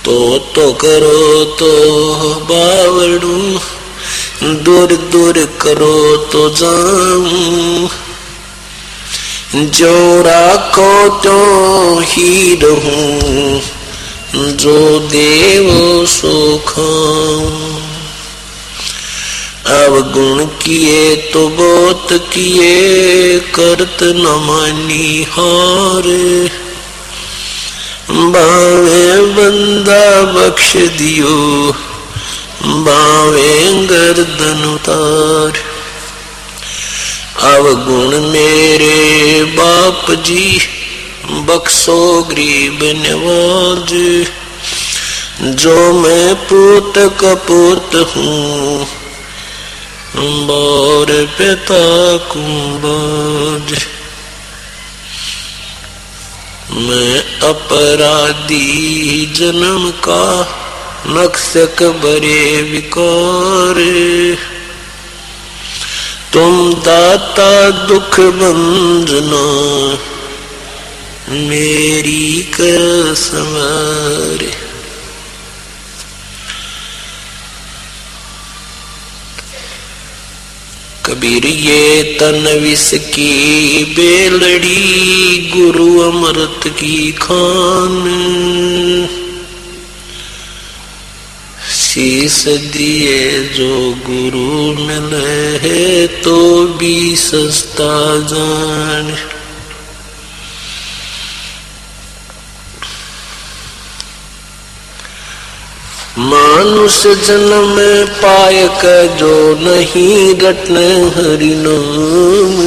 तो करो तो बावड़ू, दूर दूर करो तो जाऊं। जो राखो तो ही रहूं, जो देवो सो खाऊं। अवगुण किए तो बहुत किए, करत न मानी हार। बावे बंदा बख्श दियो, बावे गर्दन उतार। अवगुण मेरे बाप जी, बख्शो गरीब नवाज। जो मैं पूत कपूत हूँ, और पिता कुंबाज। मैं अपराधी जन्म का, नक्शक बरे विकार। तुम दाता दुख भंजना, मेरी कर संवार। कबीर ये तन विष की बेलड़ी, गुरु अमृत की खान। शीस दिए जो गुरु मिले है, तो भी सस्ता जान। मानुष जन्म पाय के जो नहीं रटने हरि नाम।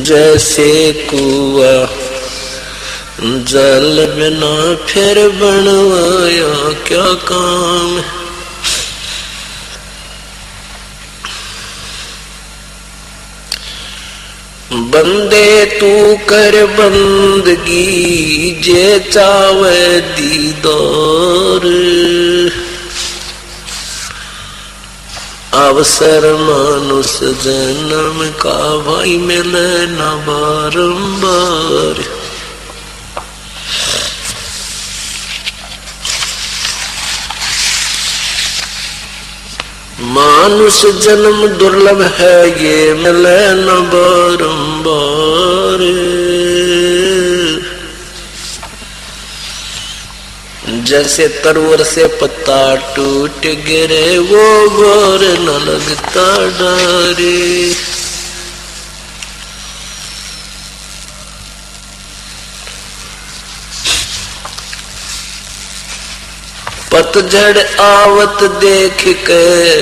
जैसे कुआ जल बिना फिर बनवाया क्या काम। बंदे तू कर बंदगी, जे चावे दीदार। अवसर मानुष जन्म का भाई मिले न बारंबार। मानुष जन्म दुर्लभ है, ये मिले न बारंबार। जैसे तरवर से पत्ता टूट गिरे, वो गौर न लगता डारे। पतझड़ आवत देख के,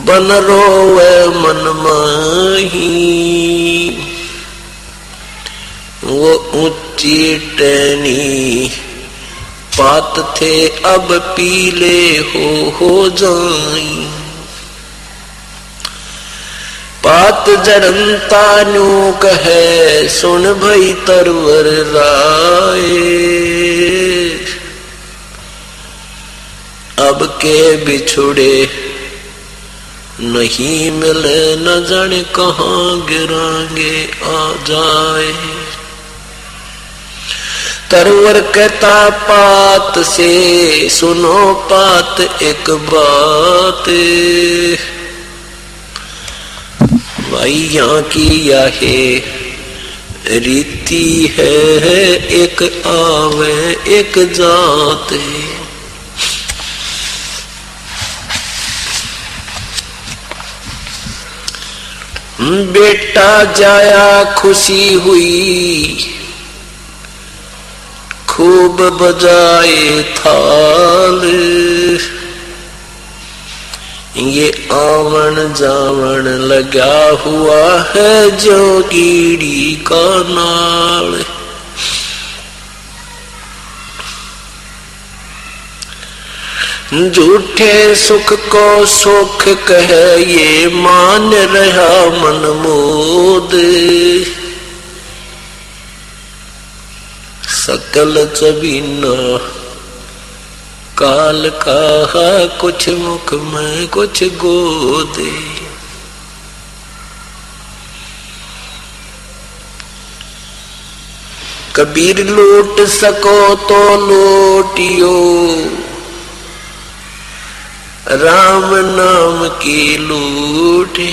बन रोवे मन माही। वो ऊंची टहनी पात थे, अब पीले हो जाई। पात जड़नता न्यू कहे, सुन भई तरवर राय। अब के बिछुड़े नहीं मिले, न जाने कहाँ गिरांगे आ जाए। तरवर कहता पात से, सुनो पात एक बात। भाई यहाँ की यह रीति है, एक आवे एक जात। बेटा जाया खुशी हुई, खूब बजाए थाल। ये आवन जावन लगा हुआ है, जो कीड़ी का नाल। झूठे सुख को सुख कहे, ये मान रहा मन मोद। सकल चबीना काल कहा, कुछ मुख में कुछ गोदे। कबीर लूट सको तो लूटियो, राम नाम की लूटे,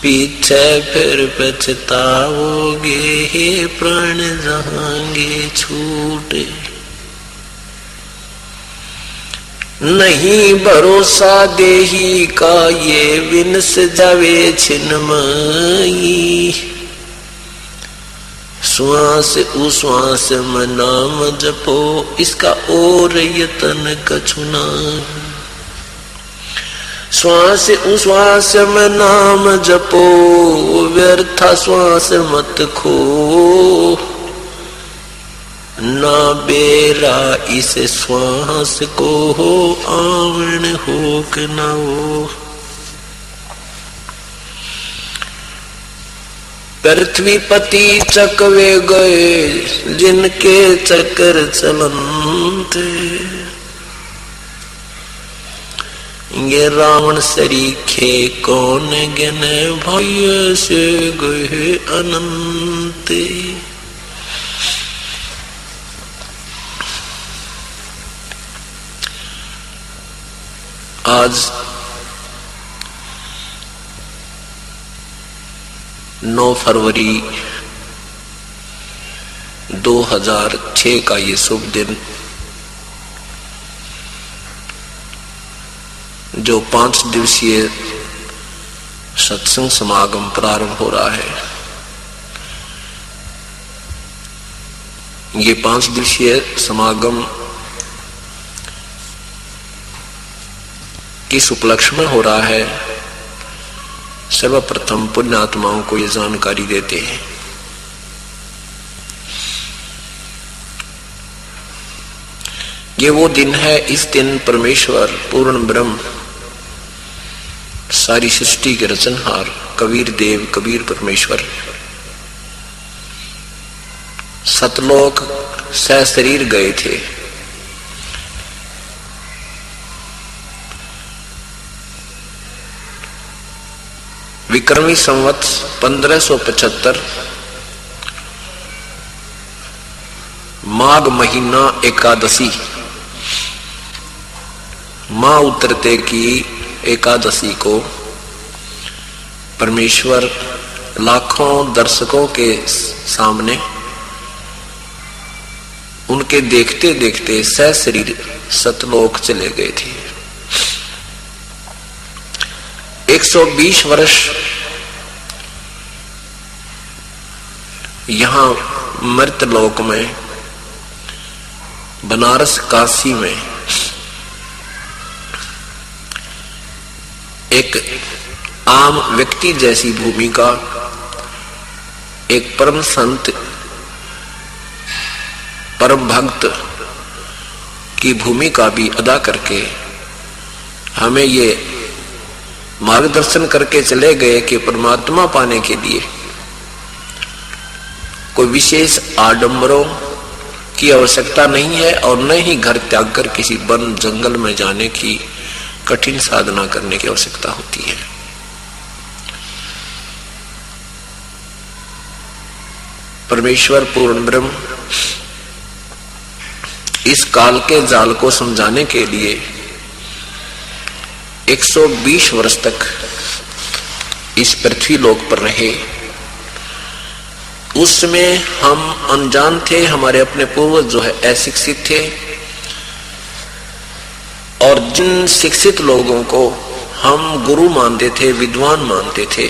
पीछे फिर पछताओगे, हे प्राण जाएंगे छूटे। नहीं भरोसा देही का ये विनस जावे छिन्मयी, श्वास उश्वास में नाम जपो, इसका और यतन कछु नहीं। श्वास उश्वास में नाम जपो, व्यर्था श्वास मत खो, ना बेरा इस श्वास को हो, आवण हो कि ना हो। पृथ्वीपति चकवे गए, जिनके चक्कर चलते, ये रावण सरीखे कौन गने, भय से गए अनंत। आज 9 फरवरी 2006 का ये शुभ दिन, जो 5 दिवसीय सत्संग समागम प्रारंभ हो रहा है। ये 5 दिवसीय समागम किस उपलक्ष्य में हो रहा है, सर्वप्रथम पुण्य आत्माओं को ये जानकारी देते हैं। ये वो दिन है, इस दिन परमेश्वर पूर्ण ब्रह्म, सारी सृष्टि के रचनहार कबीर देव कबीर परमेश्वर सतलोक सशरीर गए थे। विक्रमी संवत 1575 माघ महीना एकादशी, मां उतरते की एकादशी को परमेश्वर लाखों दर्शकों के सामने उनके देखते देखते सशरीर सतलोक चले गए थे। 120 वर्ष यहां मर्तलोक में, बनारस काशी में एक आम व्यक्ति जैसी भूमिका एक परम संत परम भक्त की भूमिका भी अदा करके हमें ये मार्गदर्शन करके चले गए कि परमात्मा पाने के लिए कोई विशेष आडंबरों की आवश्यकता नहीं है और न ही घर त्याग कर किसी वन जंगल में जाने की कठिन साधना करने की आवश्यकता होती है। परमेश्वर पूर्ण ब्रह्म इस काल के जाल को समझाने के लिए 120 वर्ष तक इस पृथ्वी लोक पर रहे। उसमें हम अनजान थे, हमारे अपने पूर्वज जो है अशिक्षित थे, और जिन शिक्षित लोगों को हम गुरु मानते थे, विद्वान मानते थे,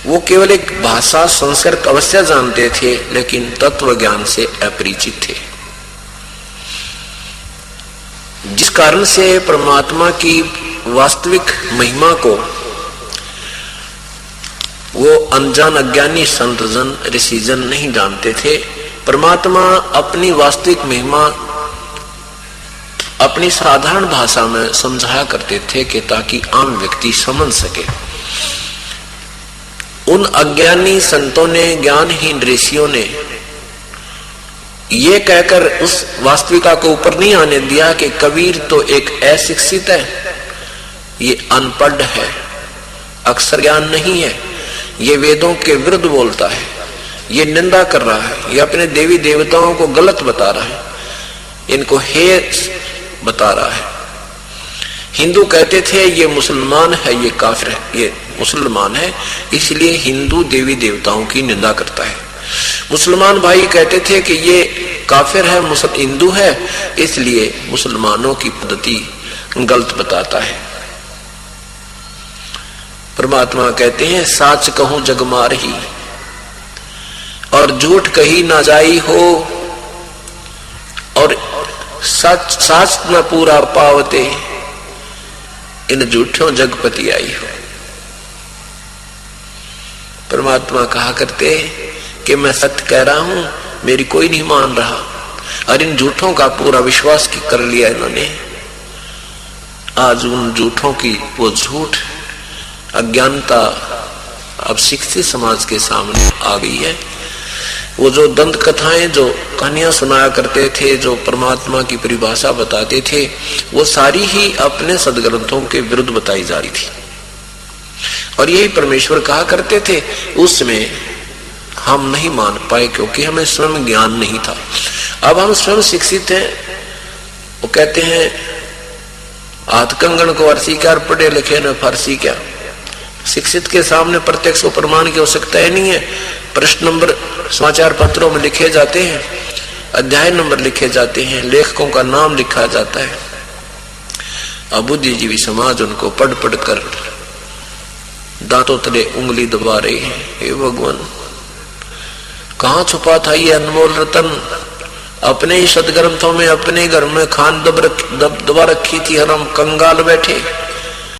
वो केवल एक भाषा संस्कार अवश्य जानते थे लेकिन तत्व ज्ञान से अपरिचित थे। जिस कारण से परमात्मा की वास्तविक महिमा को वो अनजान अज्ञानी संत जन ऋषि जन नहीं जानते थे। परमात्मा अपनी वास्तविक महिमा अपनी साधारण भाषा में समझाया करते थे कि ताकि आम व्यक्ति समझ सके। उन अज्ञानी संतों ने, ज्ञानहीन ऋषियों ने ये कहकर उस वास्तविकता को ऊपर नहीं आने दिया कि कबीर तो एक अशिक्षित है, ये अनपढ़ है, अक्षर ज्ञान नहीं है, ये वेदों के विरुद्ध बोलता है, ये निंदा कर रहा है, ये अपने देवी देवताओं को गलत बता रहा है, इनको हे बता रहा है। हिंदू कहते थे ये मुसलमान है, ये काफिर है, ये मुसलमान है, इसलिए हिंदू देवी देवताओं की निंदा करता है। मुसलमान भाई कहते थे कि ये काफिर है, हिंदू है, इसलिए मुसलमानों की पद्धति गलत बताता है। परमात्मा कहते हैं साच कहूं जग मारही और झूठ कही ना जाई हो, और सच साच न पूरा पावते इन झूठों जगपति आई हो। परमात्मा कहा करते कि मैं सत्य कह रहा हूं, मेरी कोई नहीं मान रहा, और इन झूठों का पूरा विश्वास कर लिया इन्होंने। आज उन झूठों की वो झूठ अज्ञानता अब शिक्षित समाज के सामने आ गई है। वो जो दंत कथाएं, जो कहानियां सुनाया करते थे, जो परमात्मा की परिभाषा बताते थे, वो सारी ही अपने सदग्रंथों के विरुद्ध बताई जा रही थी। और यही परमेश्वर कहा करते थे, उसमें हम नहीं मान पाए क्योंकि हमें स्वयं ज्ञान नहीं था। अब हम स्वयं शिक्षित हैं। वो कहते हैं हाथ कंगन को अरसी क्या, पढ़े लिखे न फारसी क्या। शिक्षित के सामने प्रत्यक्ष को प्रमाण की आवश्यकता ही नहीं है। प्रश्न नंबर समाचार पत्रों में लिखे जाते हैं, अध्याय नंबर लिखे जाते हैं, लेखकों का नाम लिखा जाता है। अब बुद्धिजीवी समाज उनको पढ़ पढ़ कर दांतों तले उंगली दबा रही है। हे भगवान, कहाँ छुपा था ये अनमोल रतन? अपने ही सदग्रंथों में अपने घर में खान दबा रखी थी और हम कंगाल बैठे।